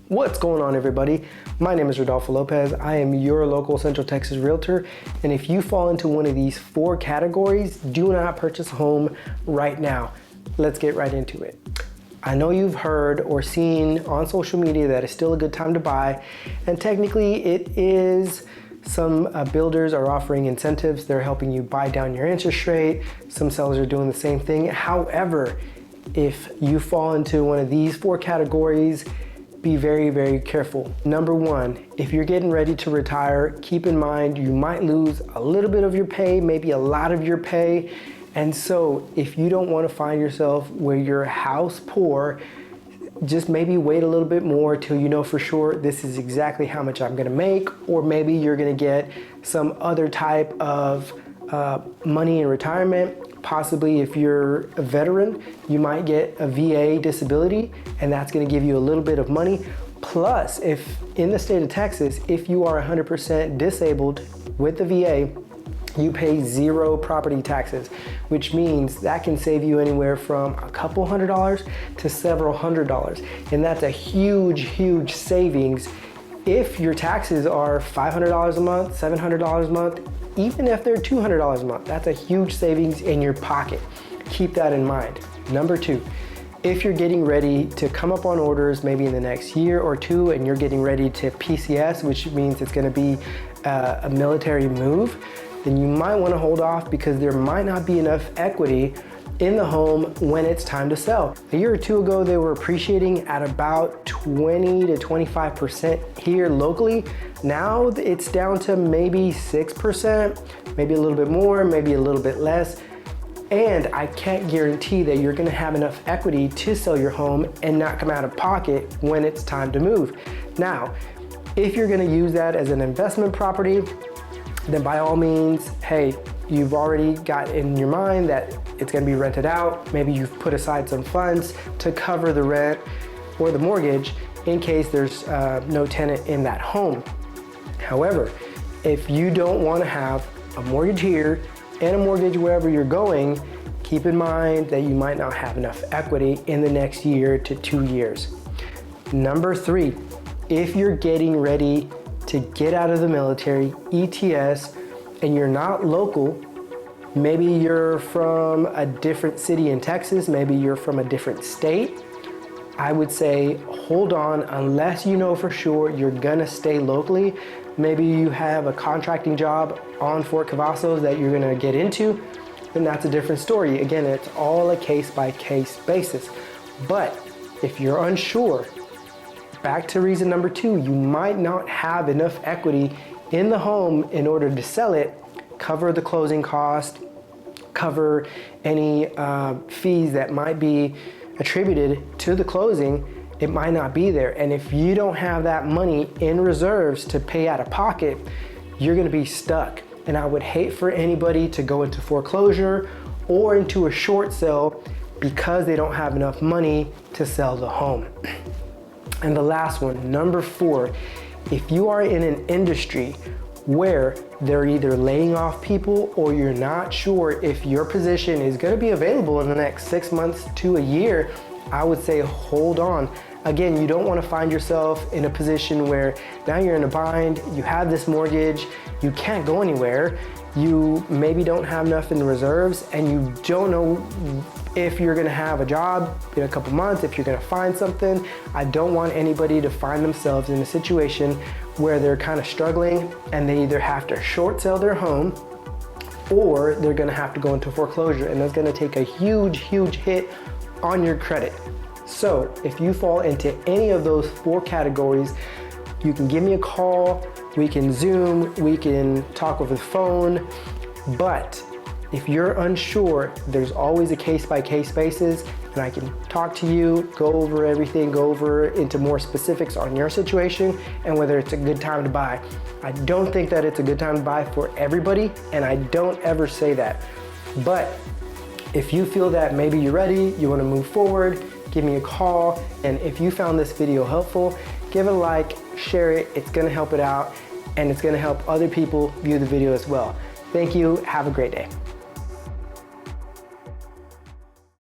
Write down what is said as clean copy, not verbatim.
What's going on, everybody? My name is Rodolfo Lopez. I am your local Central Texas realtor, and if you fall into one of these 4 categories, do not purchase a home right now. Let's get right into it. I know you've heard or seen on social media that it's still a good time to buy, and technically it is. Some builders are offering incentives. They're helping you buy down your interest rate. Some sellers are doing the same thing. However, if you fall into one of these 4 categories, be very, very careful. Number 1, if you're getting ready to retire, keep in mind you might lose a little bit of your pay, maybe a lot of your pay. And so if you don't want to find yourself where you're house poor, just maybe wait a little bit more till you know for sure this is exactly how much I'm gonna make, or maybe you're gonna get some other type of money in retirement. Possibly if you're a veteran, you might get a VA disability, and that's gonna give you a little bit of money. Plus, if in the state of Texas, if you are 100% disabled with the VA, you pay 0 property taxes, which means that can save you anywhere from a couple $100s to several $100s. And that's a huge, huge savings if your taxes are $500 a month, $700 a month, even if they're $200 a month. That's a huge savings in your pocket. Keep that in mind. Number 2, if you're getting ready to come up on orders maybe in the next year or 2, and you're getting ready to PCS, which means it's gonna be a military move, then you might want to hold off because there might not be enough equity in the home when it's time to sell. A year or 2 ago, they were appreciating at about 20 to 25% here locally. Now it's down to maybe 6%, maybe a little bit more, maybe a little bit less. And I can't guarantee that you're going to have enough equity to sell your home and not come out of pocket when it's time to move. Now, if you're going to use that as an investment property, then by all means, hey, you've already got in your mind that it's gonna be rented out. Maybe you've put aside some funds to cover the rent or the mortgage in case there's no tenant in that home. However, if you don't wanna have a mortgage here and a mortgage wherever you're going, keep in mind that you might not have enough equity in the next year to 2 years. Number 3, if you're getting ready to get out of the military, ETS, and you're not local, maybe you're from a different city in Texas, maybe you're from a different state, I would say hold on unless you know for sure you're gonna stay locally. Maybe you have a contracting job on Fort Cavazos that you're gonna get into, then that's a different story. Again, it's all a case-by-case basis. But if you're unsure, back to reason number 2, you might not have enough equity in the home in order to sell it, cover the closing cost, cover any fees that might be attributed to the closing. It might not be there. And if you don't have that money in reserves to pay out of pocket, you're gonna be stuck. And I would hate for anybody to go into foreclosure or into a short sale because they don't have enough money to sell the home. And the last one, number 4, if you are in an industry where they're either laying off people or you're not sure if your position is going to be available in the next 6 months to a year, I would say hold on. Again, you don't want to find yourself in a position where now you're in a bind, you have this mortgage, you can't go anywhere, you maybe don't have enough in the reserves, and you don't know if you're gonna have a job in a couple months, if you're gonna find something. I don't want anybody to find themselves in a situation where they're kind of struggling and they either have to short sell their home or they're gonna have to go into foreclosure, and that's gonna take a huge, huge hit on your credit. So if you fall into any of those 4 categories, you can give me a call, we can Zoom, we can talk over the phone, but if you're unsure, there's always a case-by-case basis, and I can talk to you, go over everything, go over into more specifics on your situation and whether it's a good time to buy. I don't think that it's a good time to buy for everybody, and I don't ever say that. But if you feel that maybe you're ready, you want to move forward, give me a call. And if you found this video helpful, give it a like, share it. It's going to help it out, and it's going to help other people view the video as well. Thank you. Have a great day.